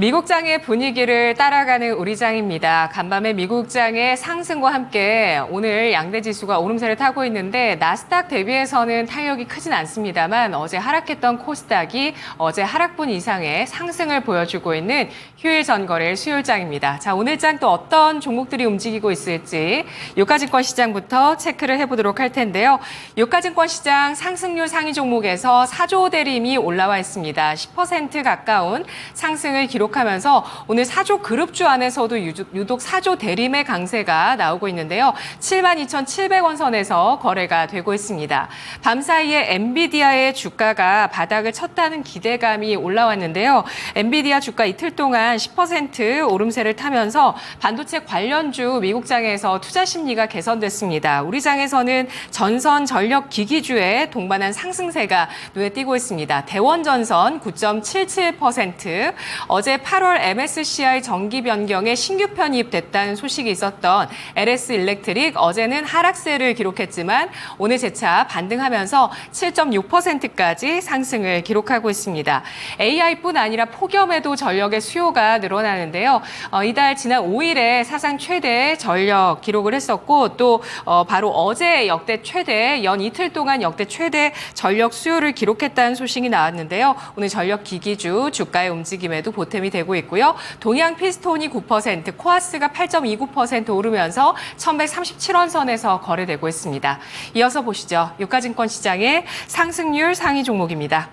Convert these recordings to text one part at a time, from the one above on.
미국장의 분위기를 따라가는 우리장입니다. 간밤에 미국장의 상승과 함께 오늘 양대 지수가 오름세를 타고 있는데 나스닥 대비해서는 탄력이 크진 않습니다만 어제 하락했던 코스닥이 어제 하락분 이상의 상승을 보여주고 있는 휴일 전거래일 수요일장입니다. 자, 오늘 장 또 어떤 종목들이 움직이고 있을지 유가증권 시장부터 체크를 해보도록 할 텐데요. 유가증권 시장 상승률 상위 종목에서 4조 대림이 올라와 있습니다. 10% 가까운 상승을 기록하면서 오늘 4조 그룹주 안에서도 유독 4조 대림의 강세가 나오고 있는데요. 72,700원 선에서 거래가 되고 있습니다. 밤사이에 엔비디아의 주가가 바닥을 쳤다는 기대감이 올라왔는데요. 엔비디아 주가 이틀 동안 10% 오름세를 타면서 반도체 관련주 미국장에서 투자 심리가 개선됐습니다. 우리 장에서는 전선 전력 기기주의 동반한 상승세가 눈에 띄고 있습니다. 대원전선 9.77%, 어제 8월 MSCI 정기 변경에 신규 편입됐다는 소식이 있었던 LS 일렉트릭 어제는 하락세를 기록했지만 오늘 재차 반등하면서 7.6%까지 상승을 기록하고 있습니다. AI뿐 아니라 폭염에도 전력의 수요가 늘어나는데요. 이달 지난 5일에 사상 최대 전력 기록을 했었고 또 바로 어제 역대 최대 연 이틀 동안 역대 최대 전력 수요를 기록했다는 소식이 나왔는데요. 오늘 전력 기기주 주가의 움직임에도 보탬이 되고 있고요. 동양 피스톤이 9%, 코아스가 8.29% 오르면서 1,137원 선에서 거래되고 있습니다. 이어서 보시죠. 유가증권 시장의 상승률 상위 종목입니다.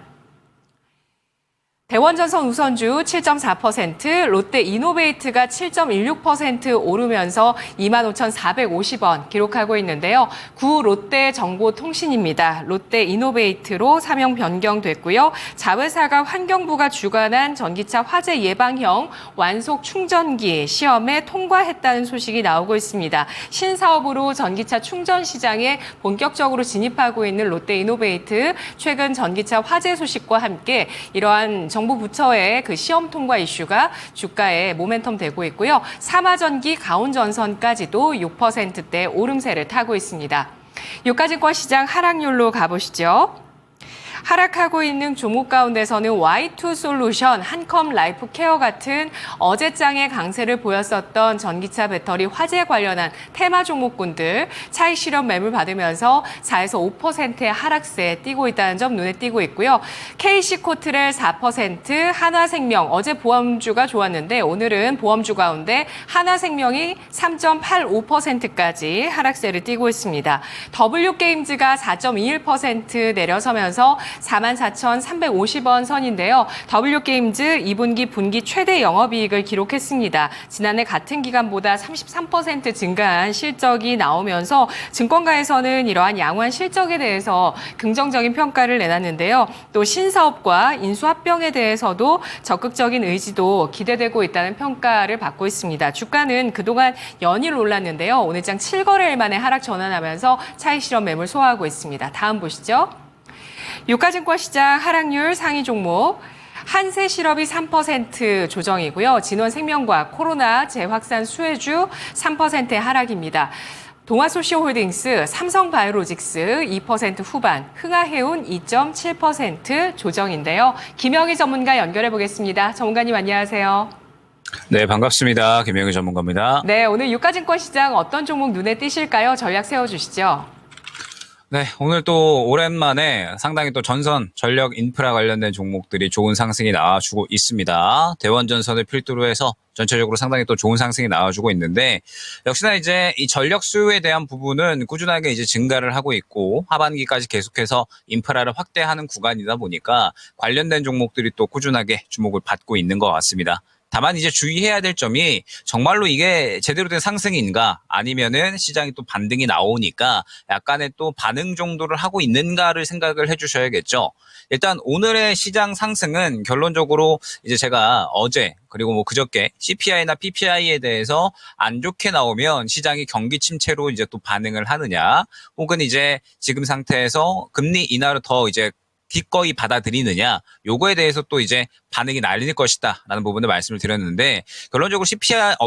대원전선 우선주 7.4%, 롯데 이노베이트가 7.16% 오르면서 25,450원 기록하고 있는데요. 구 롯데 정보통신입니다. 롯데 이노베이트로 사명 변경됐고요. 자회사가 환경부가 주관한 전기차 화재 예방형 완속 충전기 시험에 통과했다는 소식이 나오고 있습니다. 신사업으로 전기차 충전 시장에 본격적으로 진입하고 있는 롯데 이노베이트, 최근 전기차 화재 소식과 함께 이러한 정부 부처의 그 시험 통과 이슈가 주가에 모멘텀 되고 있고요. 삼화전기, 가온전선까지도 6%대 오름세를 타고 있습니다. 유가증권 시장 하락률로 가보시죠. 하락하고 있는 종목 가운데서는 Y2솔루션, 한컴 라이프케어 같은 어제장의 강세를 보였었던 전기차 배터리 화재 관련한 테마 종목군들 차익 실현 매물 받으면서 4에서 5%의 하락세 띄고 있다는 점 눈에 띄고 있고요. KC코트렐 4%, 한화생명 어제 보험주가 좋았는데 오늘은 보험주 가운데 한화생명이 3.85%까지 하락세를 띄고 있습니다. W게임즈가 4.21% 내려서면서 44,350원 선인데요. W게임즈 2분기 분기 최대 영업이익을 기록했습니다. 지난해 같은 기간보다 33% 증가한 실적이 나오면서 증권가에서는 이러한 양호한 실적에 대해서 긍정적인 평가를 내놨는데요. 또 신사업과 인수합병에 대해서도 적극적인 의지도 기대되고 있다는 평가를 받고 있습니다. 주가는 그동안 연일 올랐는데요. 오늘장 7거래일 만에 하락 전환하면서 차익 실현 매물 소화하고 있습니다. 다음 보시죠. 유가증권 시장 하락률 상위 종목 한세실업이 3% 조정이고요. 진원생명과학, 코로나 재확산 수혜주 3%의 하락입니다. 동아소시홀딩스, 삼성바이오로직스 2% 후반, 흥하해운 2.7% 조정인데요. 김영희 전문가 연결해 보겠습니다. 전문가님 안녕하세요. 네, 반갑습니다. 김영희 전문가입니다. 네, 오늘 유가증권 시장 어떤 종목 눈에 띄실까요? 전략 세워주시죠. 네, 오늘 또 오랜만에 상당히 또 전선, 전력 인프라 관련된 종목들이 좋은 상승이 나와주고 있습니다. 대원전선을 필두로 해서 전체적으로 상당히 또 좋은 상승이 나와주고 있는데 역시나 이제 이 전력 수요에 대한 부분은 꾸준하게 이제 증가를 하고 있고 하반기까지 계속해서 인프라를 확대하는 구간이다 보니까 관련된 종목들이 또 꾸준하게 주목을 받고 있는 것 같습니다. 다만 이제 주의해야 될 점이 정말로 이게 제대로 된 상승인가 아니면은 시장이 또 반등이 나오니까 약간의 또 반응 정도를 하고 있는가를 생각을 해주셔야겠죠. 일단 오늘의 시장 상승은 결론적으로 이제 제가 어제 그리고 뭐 그저께 CPI나 PPI에 대해서 안 좋게 나오면 시장이 경기 침체로 이제 또 반응을 하느냐 혹은 이제 지금 상태에서 금리 인하를 더 이제 기꺼이 받아들이느냐 요거에 대해서 또 이제 반응이 날릴 것이다 라는 부분을 말씀을 드렸는데 결론적으로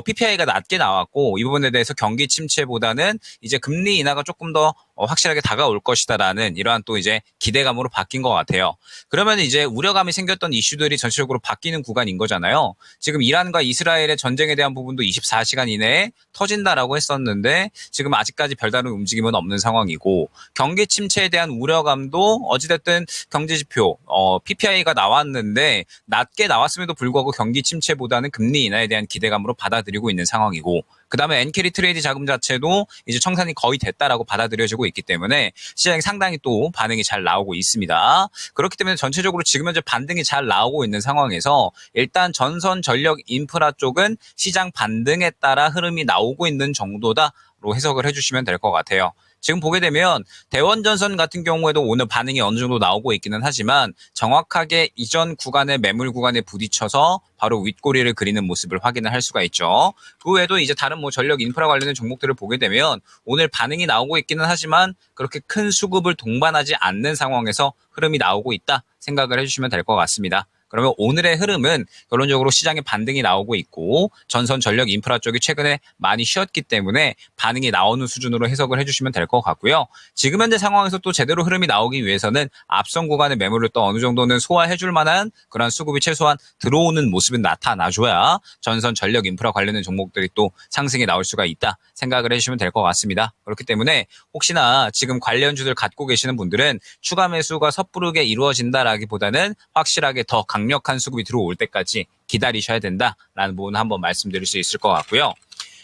PPI가 낮게 나왔고 이 부분에 대해서 경기 침체보다는 이제 금리 인하가 조금 더 확실하게 다가올 것이다라는 이러한 또 이제 기대감으로 바뀐 것 같아요. 그러면 이제 우려감이 생겼던 이슈들이 전체적으로 바뀌는 구간인 거잖아요. 지금 이란과 이스라엘의 전쟁에 대한 부분도 24시간 이내에 터진다라고 했었는데 지금 아직까지 별다른 움직임은 없는 상황이고 경기 침체에 대한 우려감도 어찌됐든 경제지표 PPI가 나왔는데 낮게 나왔음에도 불구하고 경기 침체보다는 금리 인하에 대한 기대감으로 받아들이고 있는 상황이고 그다음에 엔캐리 트레이드 자금 자체도 이제 청산이 거의 됐다라고 받아들여지고 있기 때문에 시장이 상당히 또 반응이 잘 나오고 있습니다. 그렇기 때문에 전체적으로 지금 현재 반등이 잘 나오고 있는 상황에서 일단 전선 전력 인프라 쪽은 시장 반등에 따라 흐름이 나오고 있는 정도다로 해석을 해주시면 될 것 같아요. 지금 보게 되면 대원전선 같은 경우에도 오늘 반응이 어느 정도 나오고 있기는 하지만 정확하게 이전 구간의 매물 구간에 부딪혀서 바로 윗꼬리를 그리는 모습을 확인을 할 수가 있죠. 그 외에도 이제 다른 뭐 전력 인프라 관련된 종목들을 보게 되면 오늘 반응이 나오고 있기는 하지만 그렇게 큰 수급을 동반하지 않는 상황에서 흐름이 나오고 있다 생각을 해주시면 될 것 같습니다. 그러면 오늘의 흐름은 결론적으로 시장에 반등이 나오고 있고 전선 전력 인프라 쪽이 최근에 많이 쉬었기 때문에 반응이 나오는 수준으로 해석을 해주시면 될 것 같고요. 지금 현재 상황에서 또 제대로 흐름이 나오기 위해서는 앞선 구간의 매물을 또 어느 정도는 소화해줄 만한 그런 수급이 최소한 들어오는 모습은 나타나줘야 전선 전력 인프라 관련된 종목들이 또 상승이 나올 수가 있다 생각을 해주시면 될 것 같습니다. 그렇기 때문에 혹시나 지금 관련주들 갖고 계시는 분들은 추가 매수가 섣부르게 이루어진다라기보다는 확실하게 더 강력한 수급이 들어올 때까지 기다리셔야 된다라는 부분 한번 말씀드릴 수 있을 것 같고요.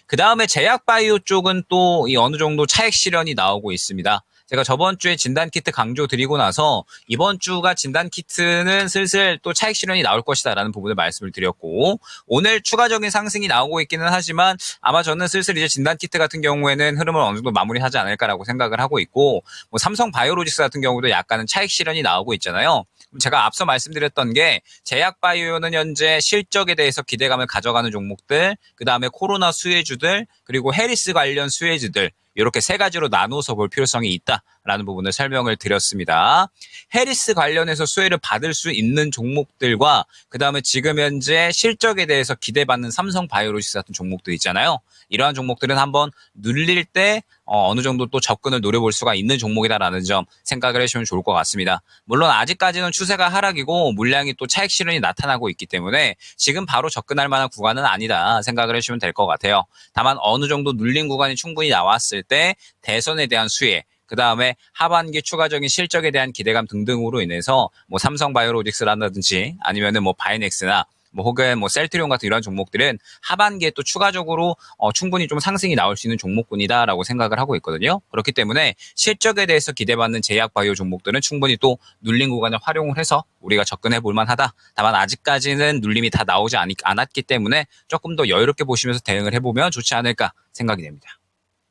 그 다음에 제약바이오 쪽은 또 어느 정도 차익 실현이 나오고 있습니다. 제가 저번 주에 진단키트 강조 드리고 나서 이번 주가 진단키트는 슬슬 또 차익 실현이 나올 것이다라는 부분을 말씀을 드렸고 오늘 추가적인 상승이 나오고 있기는 하지만 아마 저는 슬슬 이제 진단키트 같은 경우에는 흐름을 어느 정도 마무리하지 않을까라고 생각을 하고 있고 뭐 삼성 바이오로직스 같은 경우도 약간은 차익 실현이 나오고 있잖아요. 제가 앞서 말씀드렸던 게 제약바이오는 현재 실적에 대해서 기대감을 가져가는 종목들, 그 다음에 코로나 수혜주들, 그리고 해리스 관련 수혜주들 이렇게 세 가지로 나누어서 볼 필요성이 있다라는 부분을 설명을 드렸습니다. 해리스 관련해서 수혜를 받을 수 있는 종목들과 그 다음에 지금 현재 실적에 대해서 기대받는 삼성 바이오로직스 같은 종목들 있잖아요. 이러한 종목들은 한번 눌릴 때 어느 정도 또 접근을 노려볼 수가 있는 종목이다라는 점 생각을 해주시면 좋을 것 같습니다. 물론 아직까지는 추세가 하락이고 물량이 또 차익 실현이 나타나고 있기 때문에 지금 바로 접근할 만한 구간은 아니다 생각을 해주시면 될 것 같아요. 다만 어느 정도 눌린 구간이 충분히 나왔을 때 대선에 대한 수혜 그 다음에 하반기 추가적인 실적에 대한 기대감 등등으로 인해서 뭐 삼성 바이오로직스라든지 아니면은 뭐 바이넥스나 뭐 혹은 뭐 셀트리온 같은 이런 종목들은 하반기에 또 추가적으로 충분히 좀 상승이 나올 수 있는 종목군이다라고 생각을 하고 있거든요. 그렇기 때문에 실적에 대해서 기대받는 제약 바이오 종목들은 충분히 또 눌린 구간을 활용을 해서 우리가 접근해 볼 만하다. 다만 아직까지는 눌림이 다 나오지 않았기 때문에 조금 더 여유롭게 보시면서 대응을 해보면 좋지 않을까 생각이 됩니다.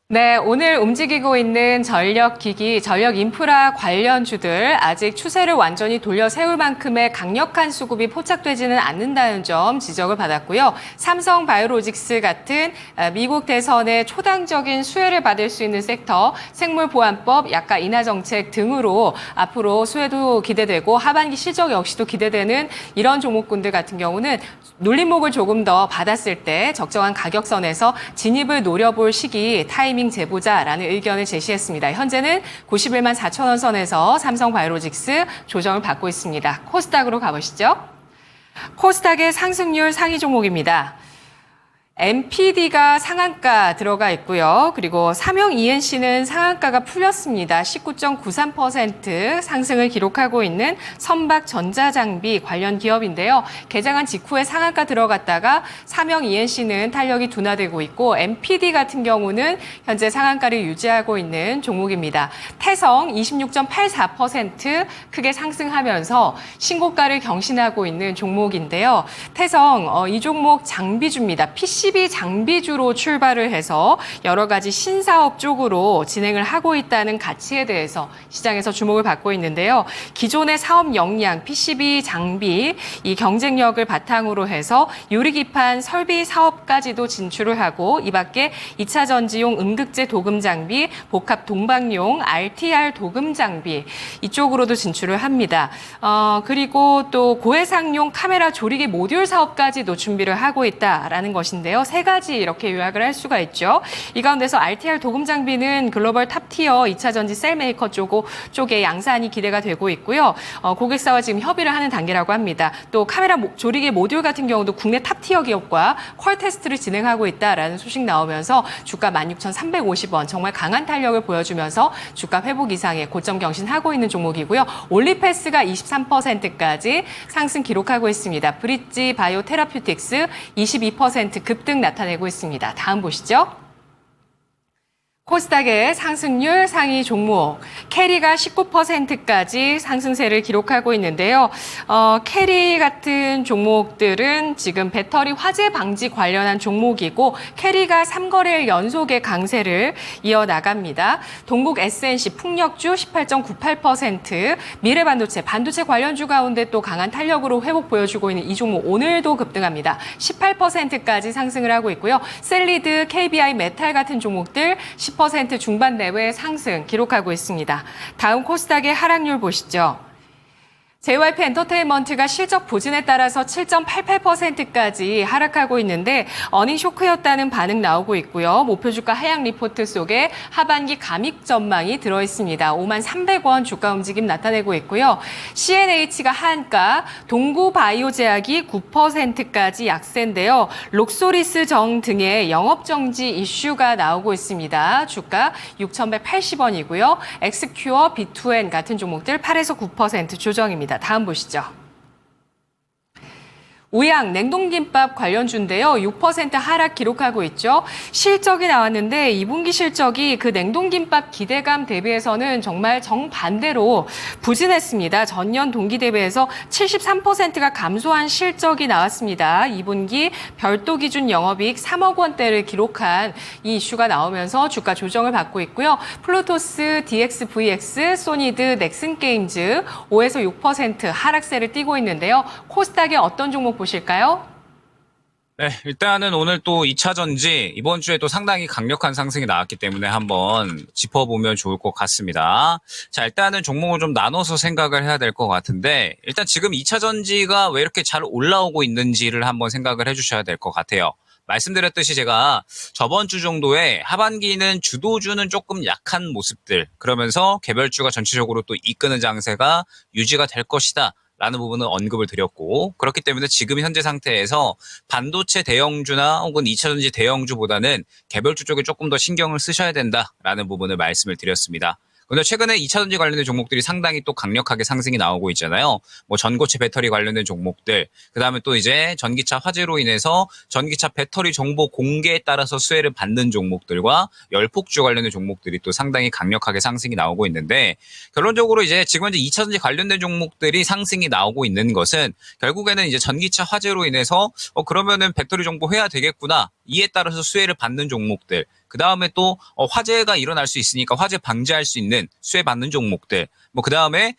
네, 오늘 움직이고 있는 전력기기, 전력 인프라 관련주들 아직 추세를 완전히 돌려 세울 만큼의 강력한 수급이 포착되지는 않는다는 점 지적을 받았고요. 삼성 바이오로직스 같은 미국 대선의 초당적인 수혜를 받을 수 있는 섹터, 생물보안법, 약가 인하 정책 등으로 앞으로 수혜도 기대되고 하반기 실적 역시도 기대되는 이런 종목군들 같은 경우는 눌림목을 조금 더 받았을 때 적정한 가격선에서 진입을 노려볼 시기 타이밍 재보자라는 의견을 제시했습니다. 현재는 91만 4천 원 선에서 삼성 바이오로직스 조정을 받고 있습니다. 코스닥으로 가보시죠. 코스닥의 상승률 상위 종목입니다. MPD가 상한가 들어가 있고요. 그리고 삼형 ENC는 상한가가 풀렸습니다. 19.93% 상승을 기록하고 있는 선박 전자장비 관련 기업인데요. 개장한 직후에 상한가 들어갔다가 삼형 ENC는 탄력이 둔화되고 있고 MPD 같은 경우는 현재 상한가를 유지하고 있는 종목입니다. 태성 26.84% 크게 상승하면서 신고가를 경신하고 있는 종목인데요. 태성 이 종목 장비주입니다. PCB 장비주로 출발을 해서 여러 가지 신사업 쪽으로 진행을 하고 있다는 가치에 대해서 시장에서 주목을 받고 있는데요. 기존의 사업 역량, PCB 장비, 이 경쟁력을 바탕으로 해서 유리기판 설비 사업까지도 진출을 하고 이 밖에 2차 전지용 음극재 도금 장비, 복합 동방용 RTR 도금 장비 이쪽으로도 진출을 합니다. 그리고 또 고해상용 카메라 조리개 모듈 사업까지도 준비를 하고 있다라는 것인데요. 있는데요. 세 가지 이렇게 요약을 할 수가 있죠. 이 가운데서 RTR 도금 장비는 글로벌 탑티어 2차 전지 셀 메이커 쪽에 양산이 기대가 되고 있고요. 고객사와 지금 협의를 하는 단계라고 합니다. 또 카메라 조리개 모듈 같은 경우도 국내 탑티어 기업과 퀄 테스트를 진행하고 있다라는 소식 나오면서 주가 16,350원 정말 강한 탄력을 보여주면서 주가 회복 이상의 고점 경신하고 있는 종목이고요. 올리패스가 23%까지 상승 기록하고 있습니다. 브릿지 바이오 테라퓨틱스 22% 급등 나타내고 있습니다. 다음 보시죠. 코스닥의 상승률 상위 종목, 캐리가 19%까지 상승세를 기록하고 있는데요. 캐리 같은 종목들은 지금 배터리 화재 방지 관련한 종목이고 캐리가 3거래일 연속의 강세를 이어나갑니다. 동국 SNC 풍력주 18.98%, 미래반도체, 반도체 관련주 가운데 또 강한 탄력으로 회복 보여주고 있는 이 종목 오늘도 급등합니다. 18%까지 상승을 하고 있고요. 셀리드, KBI 메탈 같은 종목들 10% 중반 내외 상승 기록하고 있습니다. 다음 코스닥의 하락률 보시죠. JYP 엔터테인먼트가 실적 부진에 따라서 7.88%까지 하락하고 있는데 어닝 쇼크였다는 반응 나오고 있고요. 목표 주가 하향 리포트 속에 하반기 감익 전망이 들어있습니다. 53,300원 주가 움직임 나타내고 있고요. CNH가 한가, 동구바이오제약이 9%까지 약세인데요. 록소리스 정 등의 영업정지 이슈가 나오고 있습니다. 주가 6,180원이고요. 엑스큐어, B2N 같은 종목들 8에서 9% 조정입니다. 다음 보시죠. 우양 냉동김밥 관련주인데요. 6% 하락 기록하고 있죠. 실적이 나왔는데 2분기 실적이 그 냉동김밥 기대감 대비해서는 정말 정반대로 부진했습니다. 전년 동기 대비해서 73%가 감소한 실적이 나왔습니다. 2분기 별도 기준 영업이익 3억 원대를 기록한 이 이슈가 나오면서 주가 조정을 받고 있고요. 플루토스, DXVX, 소니드, 넥슨게임즈 5에서 6% 하락세를 띠고 있는데요. 코스닥의 어떤 종목 보실까요? 네, 일단은 오늘 또 2차 전지 이번 주에 또 상당히 강력한 상승이 나왔기 때문에 한번 짚어보면 좋을 것 같습니다. 자, 일단은 종목을 좀 나눠서 생각을 해야 될 것 같은데 일단 지금 2차 전지가 왜 이렇게 잘 올라오고 있는지를 한번 생각을 해주셔야 될 것 같아요. 말씀드렸듯이 제가 저번 주 정도에 하반기는 주도주는 조금 약한 모습들 그러면서 개별주가 전체적으로 또 이끄는 장세가 유지가 될 것이다. 라는 부분은 언급을 드렸고 그렇기 때문에 지금 현재 상태에서 반도체 대형주나 혹은 2차 전지 대형주보다는 개별주 쪽에 조금 더 신경을 쓰셔야 된다라는 부분을 말씀을 드렸습니다. 근데 최근에 2차 전지 관련된 종목들이 상당히 또 강력하게 상승이 나오고 있잖아요. 뭐 전고체 배터리 관련된 종목들, 그 다음에 또 이제 전기차 화재로 인해서 전기차 배터리 정보 공개에 따라서 수혜를 받는 종목들과 열폭주 관련된 종목들이 또 상당히 강력하게 상승이 나오고 있는데 결론적으로 이제 지금 현재 2차 전지 관련된 종목들이 상승이 나오고 있는 것은 결국에는 이제 전기차 화재로 인해서 그러면은 배터리 정보 해야 되겠구나. 이에 따라서 수혜를 받는 종목들, 그 다음에 또 화재가 일어날 수 있으니까 화재 방지할 수 있는 수혜 받는 종목들, 뭐 그 다음에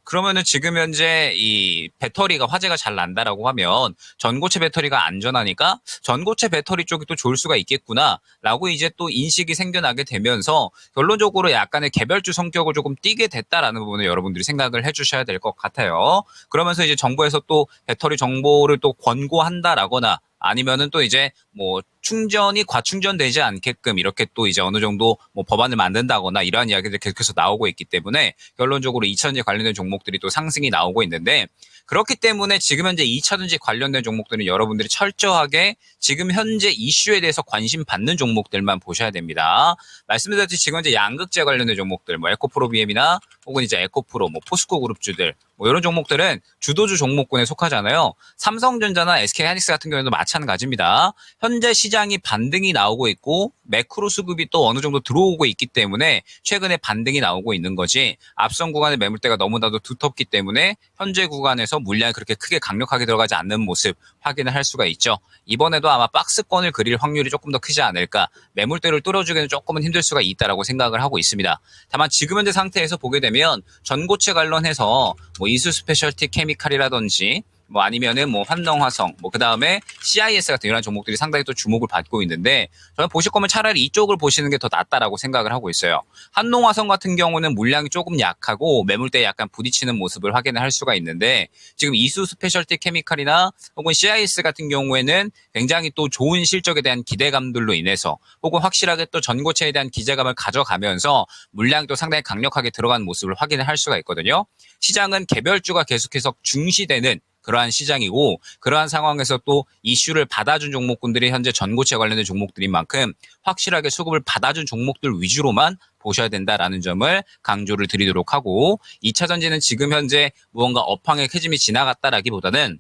그러면은 지금 현재 이 배터리가 화재가 잘 난다라고 하면 전고체 배터리가 안전하니까 전고체 배터리 쪽이 또 좋을 수가 있겠구나라고 이제 또 인식이 생겨나게 되면서 결론적으로 약간의 개별주 성격을 조금 띠게 됐다라는 부분을 여러분들이 생각을 해주셔야 될 것 같아요. 그러면서 이제 정부에서 또 배터리 정보를 또 권고한다라거나 아니면은 또 이제 뭐 충전이 과충전되지 않게끔 이렇게 또 이제 어느 정도 뭐 법안을 만든다거나 이러한 이야기들이 계속해서 나오고 있기 때문에 결론적으로 2차전지 관련된 종목들이 또 상승이 나오고 있는데 그렇기 때문에 지금 현재 2차전지 관련된 종목들은 여러분들이 철저하게 지금 현재 이슈에 대해서 관심 받는 종목들만 보셔야 됩니다. 말씀드렸듯이 지금 현재 양극재 관련된 종목들, 뭐 에코프로 BM이나 혹은 이제 에코프로, 뭐 포스코 그룹주들, 뭐 이런 종목들은 주도주 종목군에 속하잖아요. 삼성전자나 SK하이닉스 같은 경우에도 마찬가지입니다. 현재 시장이 반등이 나오고 있고 매크로 수급이 또 어느 정도 들어오고 있기 때문에 최근에 반등이 나오고 있는 거지 앞선 구간의 매물대가 너무나도 두텁기 때문에 현재 구간에서 물량이 그렇게 크게 강력하게 들어가지 않는 모습 확인을 할 수가 있죠. 이번에도 아마 박스권을 그릴 확률이 조금 더 크지 않을까. 매물대를 뚫어주기는 조금은 힘들 수가 있다라고 생각을 하고 있습니다. 다만 지금 현재 상태에서 보게 되면 전고체 관련해서 뭐 이수 스페셜티 케미칼이라든지 뭐 아니면은 뭐 환농화성, 뭐 그다음에 CIS 같은 이런 종목들이 상당히 또 주목을 받고 있는데 저는 보실 거면 차라리 이쪽을 보시는 게 더 낫다라고 생각을 하고 있어요. 한농화성 같은 경우는 물량이 조금 약하고 매물대에 약간 부딪히는 모습을 확인을 할 수가 있는데 지금 이수 스페셜티 케미칼이나 혹은 CIS 같은 경우에는 굉장히 또 좋은 실적에 대한 기대감들로 인해서 혹은 확실하게 또 전고체에 대한 기대감을 가져가면서 물량도 상당히 강력하게 들어가는 모습을 확인을 할 수가 있거든요. 시장은 개별주가 계속해서 중시되는 그러한 시장이고 그러한 상황에서 또 이슈를 받아준 종목군들이 현재 전고체 관련된 종목들인 만큼 확실하게 수급을 받아준 종목들 위주로만 보셔야 된다라는 점을 강조를 드리도록 하고 2차 전지는 지금 현재 무언가 업황의 캐즘이 지나갔다라기보다는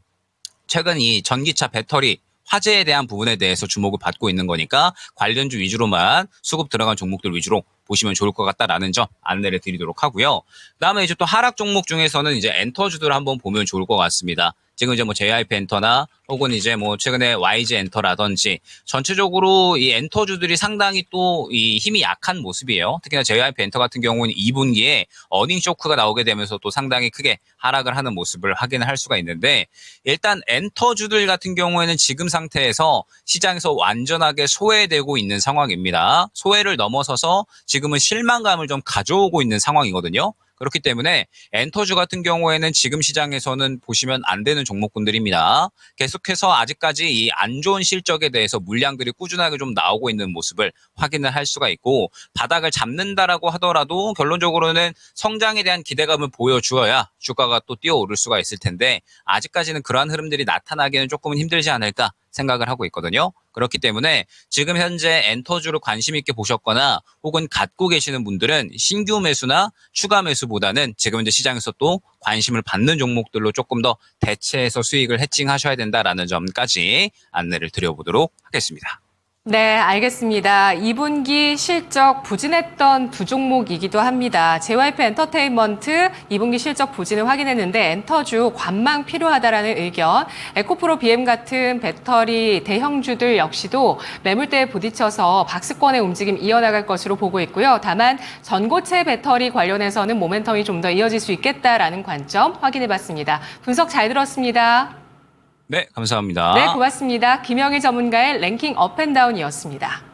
최근 이 전기차 배터리 화재에 대한 부분에 대해서 주목을 받고 있는 거니까 관련주 위주로만 수급 들어간 종목들 위주로 보시면 좋을 것 같다라는 점 안내를 드리도록 하고요. 그다음에 이제 또 하락 종목 중에서는 이제 엔터주들을 한번 보면 좋을 것 같습니다. 지금 이제 뭐 JYP 엔터나 혹은 이제 뭐 최근에 YG 엔터라든지 전체적으로 이 엔터주들이 상당히 또 이 힘이 약한 모습이에요. 특히나 JYP 엔터 같은 경우는 2분기에 어닝 쇼크가 나오게 되면서 또 상당히 크게 하락을 하는 모습을 확인을 할 수가 있는데 일단 엔터주들 같은 경우에는 지금 상태에서 시장에서 완전하게 소외되고 있는 상황입니다. 소외를 넘어서서 지금은 실망감을 좀 가져오고 있는 상황이거든요. 그렇기 때문에 엔터주 같은 경우에는 지금 시장에서는 보시면 안 되는 종목군들입니다. 계속해서 아직까지 이 안 좋은 실적에 대해서 물량들이 꾸준하게 좀 나오고 있는 모습을 확인을 할 수가 있고 바닥을 잡는다라고 하더라도 결론적으로는 성장에 대한 기대감을 보여주어야 주가가 또 뛰어오를 수가 있을 텐데 아직까지는 그러한 흐름들이 나타나기는 조금은 힘들지 않을까 생각을 하고 있거든요. 그렇기 때문에 지금 현재 엔터주를 관심 있게 보셨거나 혹은 갖고 계시는 분들은 신규 매수나 추가 매수보다는 지금 현재 시장에서 또 관심을 받는 종목들로 조금 더 대체해서 수익을 해칭하셔야 된다라는 점까지 안내를 드려보도록 하겠습니다. 네, 알겠습니다. 2분기 실적 부진했던 두 종목이기도 합니다. JYP 엔터테인먼트 2분기 실적 부진을 확인했는데 엔터주 관망 필요하다라는 의견, 에코프로 BM 같은 배터리 대형주들 역시도 매물대에 부딪혀서 박스권의 움직임 이어나갈 것으로 보고 있고요. 다만 전고체 배터리 관련해서는 모멘텀이 좀 더 이어질 수 있겠다라는 관점 확인해봤습니다. 분석 잘 들었습니다. 네, 감사합니다. 네, 고맙습니다. 김영일 전문가의 랭킹 업앤다운이었습니다.